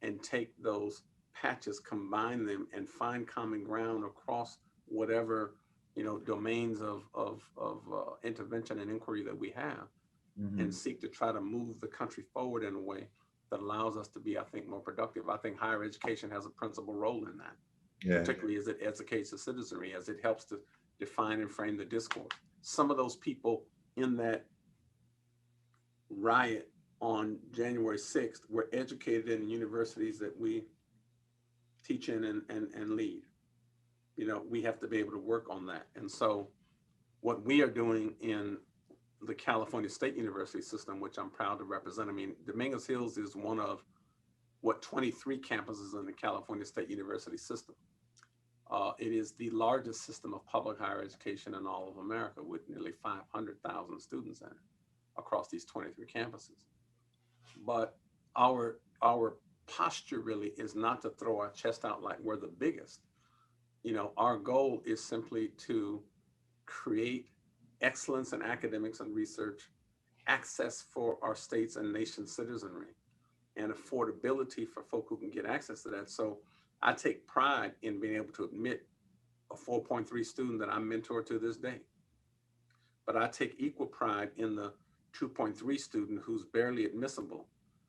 and take those patches, combine them, and find common ground across whatever, you know, domains of intervention and inquiry that we have, and seek to try to move the country forward in a way that allows us to be, I think, more productive. I think higher education has a principal role in that, particularly as it educates the citizenry, as it helps to define and frame the discourse. Some of those people in that riot on January 6th were educated in the universities that we teach in and lead. You know, we have to be able to work on that. And so what we are doing in the California State University system, which I'm proud to represent, I mean, Dominguez Hills is one of 23 campuses in the California State University system. It is the largest system of public higher education in all of America, with nearly 500,000 students in it across these 23 campuses. But our posture really is not to throw our chest out like we're the biggest. You know, our goal is simply to create excellence in academics and research, access for our states and nation citizenry, and affordability for folk who can get access to that. So I take pride in being able to admit a 4.3 student that I mentor to this day. But I take equal pride in the 2.3 student who's barely admissible,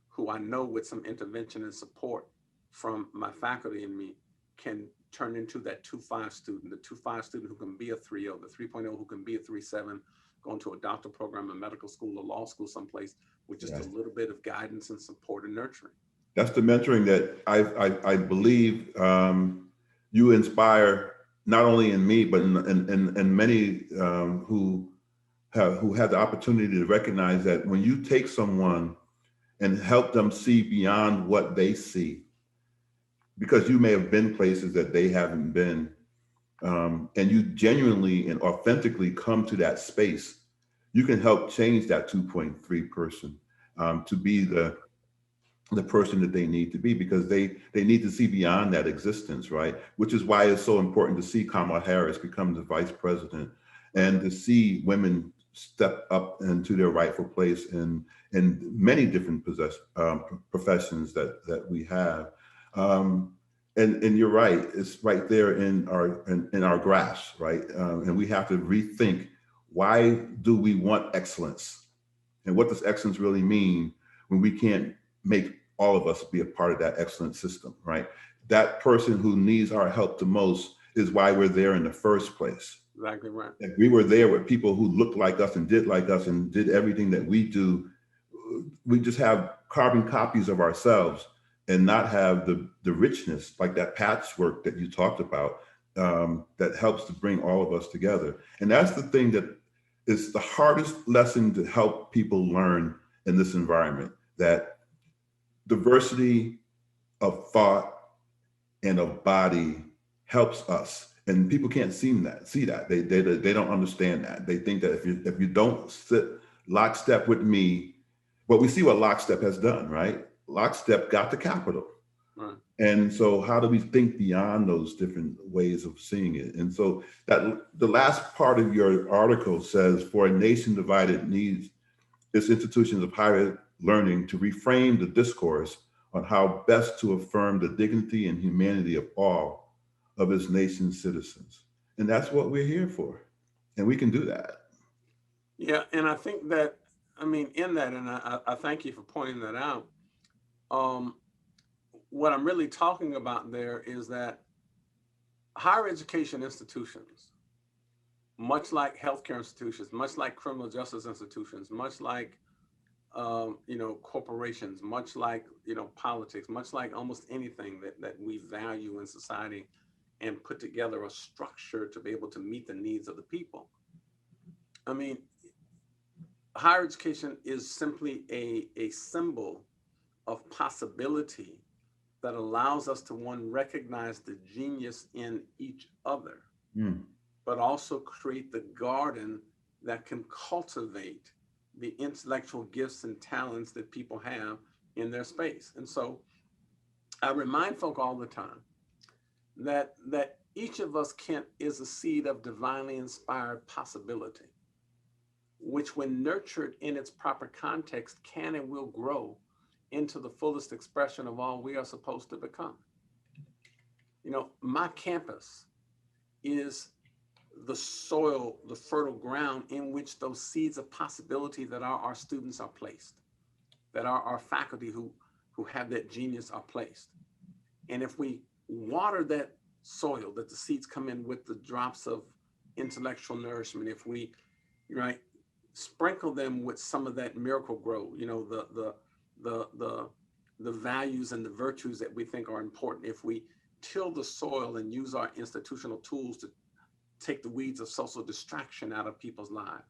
who I know with some intervention and support from my faculty and me can turn into that 2.5 student, the 2.5 student who can be a 3.0, the 3.0 who can be a 3.7, going to a doctoral program, a medical school, a law school someplace with just a little bit of guidance and support and nurturing. That's the mentoring that I believe you inspire, not only in me, but in many who have the opportunity to recognize that when you take someone and help them see beyond what they see, because you may have been places that they haven't been, and you genuinely and authentically come to that space, you can help change that 2.3 person to be the person that they need to be, because they need to see beyond that existence, right? Which is why it's so important to see Kamala Harris become the vice president, and to see women step up into their rightful place in many different professions that we have. And you're right, it's right there in our grasp, right? And we have to rethink, why do we want excellence? And what does excellence really mean when we can't make all of us be a part of that excellent system, right? That person who needs our help the most is why we're there in the first place. Exactly right. If we were there with people who looked like us and did everything that we do, we just have carbon copies of ourselves and not have the richness, like that patchwork that you talked about, that helps to bring all of us together. And that's the thing that is the hardest lesson to help people learn in this environment, that diversity of thought and of body helps us. And people can't see that. They don't understand that. They think that if you don't sit lockstep with me, but we see what lockstep has done, right? Lockstep got the Capitol. Right. And so how do we think beyond those different ways of seeing it? And so that the last part of your article says, for a nation divided needs its institutions of higher learning to reframe the discourse on how best to affirm the dignity and humanity of all of its nation's citizens. And that's what we're here for. And we can do that. Yeah, and I think that, I mean, in that, and I thank you for pointing that out. What I'm really talking about there is that higher education institutions, much like healthcare institutions, much like criminal justice institutions, much like corporations, much like politics, much like almost anything that we value in society, and put together a structure to be able to meet the needs of the people. I mean, higher education is simply a symbol of possibility that allows us to, one, recognize the genius in each other, but also create the garden that can cultivate the intellectual gifts and talents that people have in their space. And so I remind folk all the time that each of us is a seed of divinely inspired possibility, which, when nurtured in its proper context, can and will grow into the fullest expression of all we are supposed to become. My campus is the soil, the fertile ground in which those seeds of possibility that our students are placed, that our faculty who have that genius are placed. And if we water that soil, that the seeds come in with the drops of intellectual nourishment, if we, right, sprinkle them with some of that miracle grow, the values and the virtues that we think are important, if we till the soil and use our institutional tools to take the weeds of social distraction out of people's lives,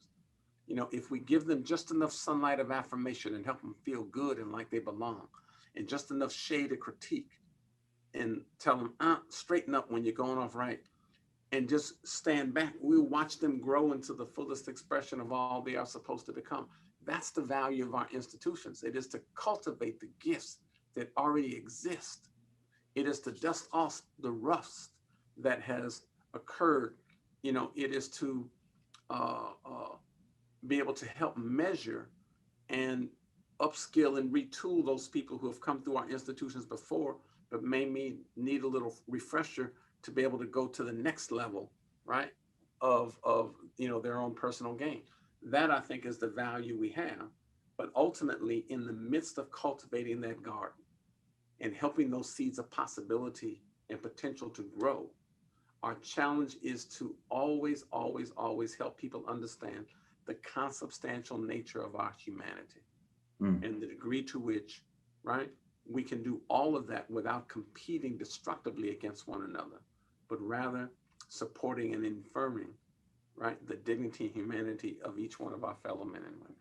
if we give them just enough sunlight of affirmation and help them feel good and like they belong, and just enough shade of critique and tell them, straighten up when you're going off right, and just stand back, we'll watch them grow into the fullest expression of all they are supposed to become. That's the value of our institutions. It is to cultivate the gifts that already exist. It is to dust off the rust that has occurred. It is to be able to help measure and upskill and retool those people who have come through our institutions before, but may need a little refresher to be able to go to the next level, right, of their own personal gain. That, I think, is the value we have. But ultimately, in the midst of cultivating that garden and helping those seeds of possibility and potential to grow, our challenge is to always, always, always help people understand the consubstantial nature of our humanity and the degree to which, right, we can do all of that without competing destructively against one another, but rather supporting and affirming, right, the dignity and humanity of each one of our fellow men and women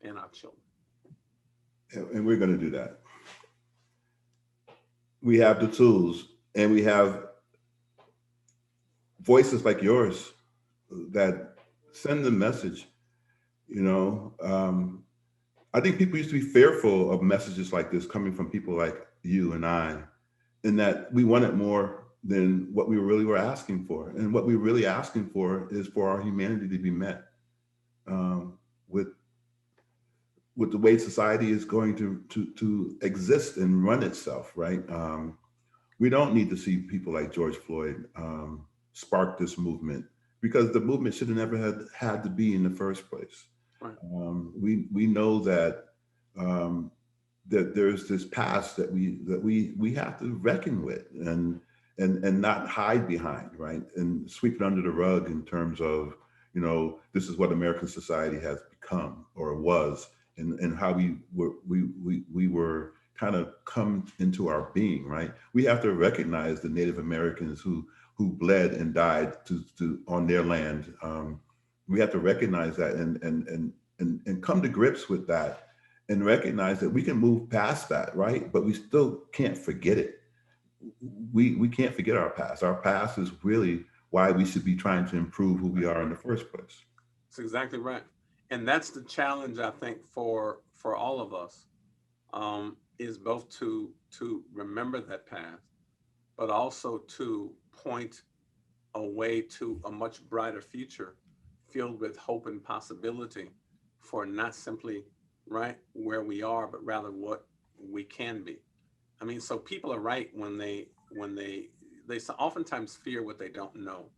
and our children. And we're going to do that. We have the tools, and we have voices like yours that send the message. I think people used to be fearful of messages like this coming from people like you and I, in that we wanted more than what we really were asking for. And what we're really asking for is for our humanity to be met with the way society is going to exist and run itself, right? We don't need to see people like George Floyd spark this movement, because the movement should have never had to be in the first place. Right. We know that that there's this past that we have to reckon with and not hide behind, right? And sweep it under the rug in terms of, this is what American society has become or was, and how we were kind of come into our being, right? We have to recognize the Native Americans who bled and died to on their land. We have to recognize that and come to grips with that and recognize that we can move past that, right? But we still can't forget it. We can't forget our past. Our past is really why we should be trying to improve who we are in the first place. That's exactly right. And that's the challenge, I think, for all of us, is both to remember that past, but also to point a way to a much brighter future filled with hope and possibility for not simply right where we are, but rather what we can be. I mean, so people are right when they oftentimes fear what they don't know.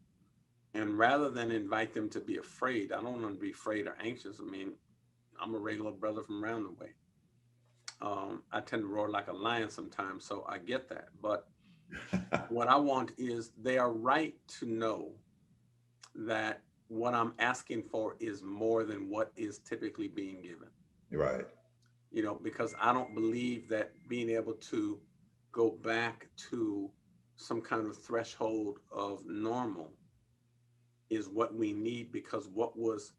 And rather than invite them to be afraid, I don't want them to be afraid or anxious. I mean, I'm a regular brother from around the way. I tend to roar like a lion sometimes, so I get that. But what I want is they are right to know that what I'm asking for is more than what is typically being given. Right. Because I don't believe that being able to go back to some kind of threshold of normal is what we need, because what was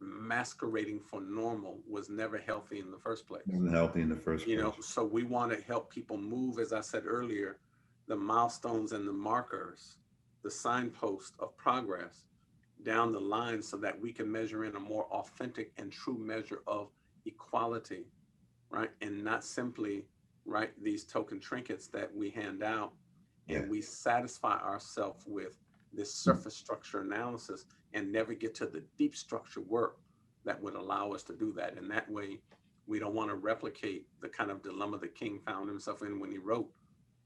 masquerading for normal was never healthy in the first place. It wasn't healthy in the first place. So we want to help people move, as I said earlier, the milestones and the markers, the signposts of progress down the line so that we can measure in a more authentic and true measure of equality, right? And not simply, right, these token trinkets that we hand out and we satisfy ourselves with this surface structure analysis and never get to the deep structure work that would allow us to do that. And that way, we don't want to replicate the kind of dilemma that King found himself in when he wrote,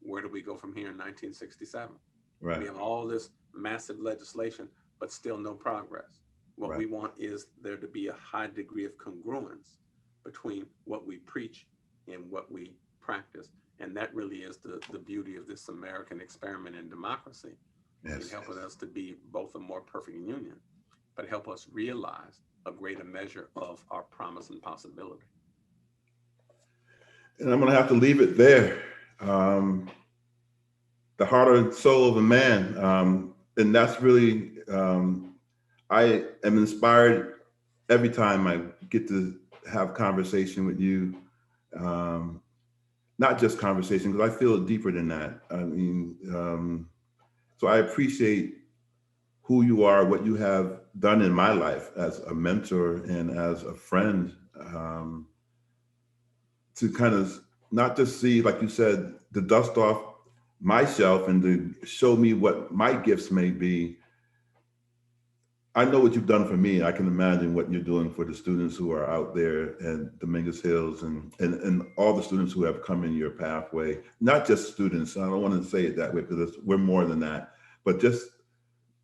"Where do we go from here" in 1967? Right. We have all this massive legislation, but still no progress. What we want is there to be a high degree of congruence between what we preach and what we practice. And that really is the beauty of this American experiment in democracy. It helps us to be both a more perfect union, but help us realize a greater measure of our promise and possibility. And I'm going to have to leave it there. The heart and soul of a man. And that's really, I am inspired every time I get to have conversation with you. Not just conversation, because I feel deeper than that. I mean, so I appreciate who you are, what you have done in my life as a mentor and as a friend, to kind of not just see, like you said, the dust off myself and to show me what my gifts may be. I know what you've done for me. I can imagine what you're doing for the students who are out there at Dominguez Hills and all the students who have come in your pathway. Not just students. I don't want to say it that way because we're more than that. But just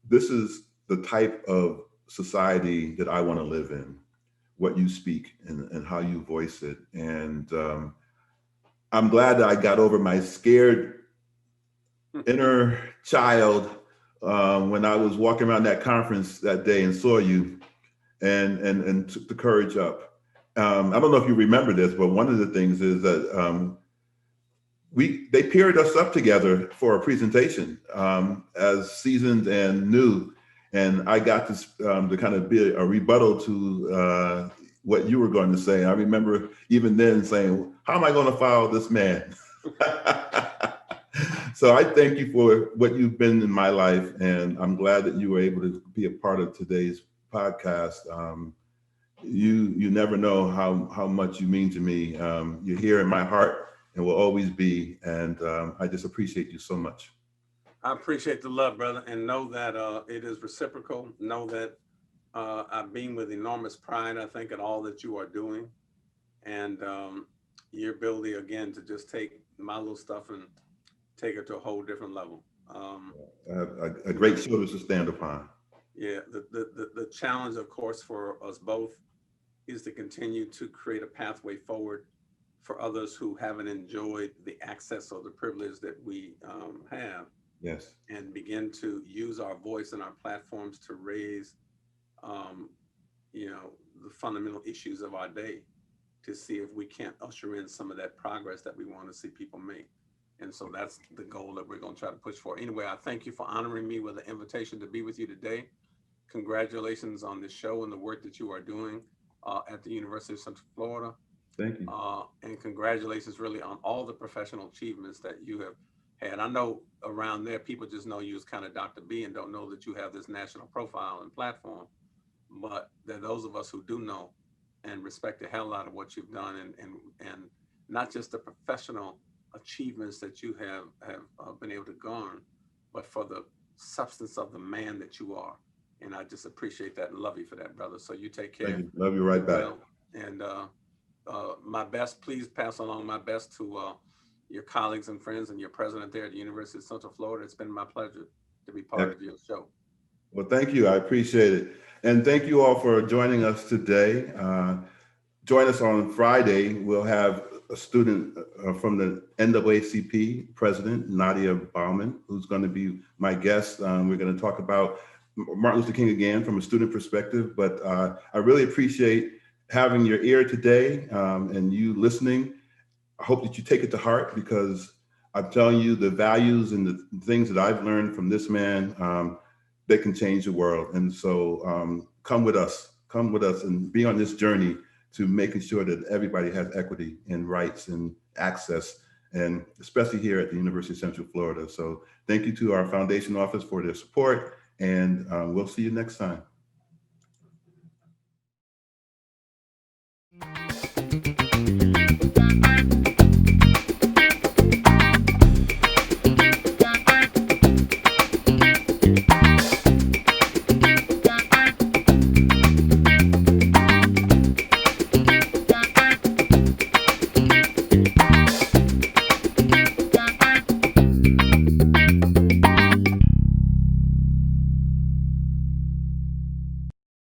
this is the type of society that I want to live in, what you speak and how you voice it. And I'm glad that I got over my scared inner child when I was walking around that conference that day and saw you and took the courage up. I don't know if you remember this, but one of the things is that they paired us up together for a presentation as seasoned and new. And I got to kind of be a rebuttal to what you were going to say. I remember even then saying, how am I going to follow this man? So I thank you for what you've been in my life. And I'm glad that you were able to be a part of today's podcast. You never know how much you mean to me. You're here in my heart and will always be. And I just appreciate you so much. I appreciate the love, brother, and know that it is reciprocal. Know that I've been with enormous pride, I think, at all that you are doing. And your ability, again, to just take my little stuff and take it to a whole different level. A great shoulder to stand upon. Yeah, the challenge, of course, for us both is to continue to create a pathway forward for others who haven't enjoyed the access or the privilege that we have, Yes. and begin to use our voice and our platforms to raise, um, the fundamental issues of our day, to see if we can't usher in some of that progress that we want to see people make. And so that's the goal that we're going to try to push for. Anyway, I thank you for honoring me with an invitation to be with you today. Congratulations on the show and the work that you are doing at the University of Central Florida. Thank you. And congratulations really on all the professional achievements that you have had. I know around there, people just know you as kind of Dr. B and don't know that you have this national profile and platform. But there are those of us who do know and respect the hell out of what you've done, and not just the professional achievements that you have been able to garner, but for the substance of the man that you are. And I just appreciate that and love you for that, brother. So you take care. Thank you. Love you right back. Well, and my best, please pass along my best to your colleagues and friends and your president there at the University of Central Florida. It's been my pleasure to be part of your show. Well, thank you. I appreciate it. And thank you all for joining us today. Join us on Friday. We'll have a student from the NAACP president, Nadia Bauman, who's going to be my guest. We're going to talk about Martin Luther King again from a student perspective, but I really appreciate having your ear today and you listening. I hope that you take it to heart, because I'm telling you, the values and the things that I've learned from this man, they can change the world. And so come with us and be on this journey to making sure that everybody has equity and rights and access, and especially here at the University of Central Florida. So thank you to our foundation office for their support, and we'll see you next time.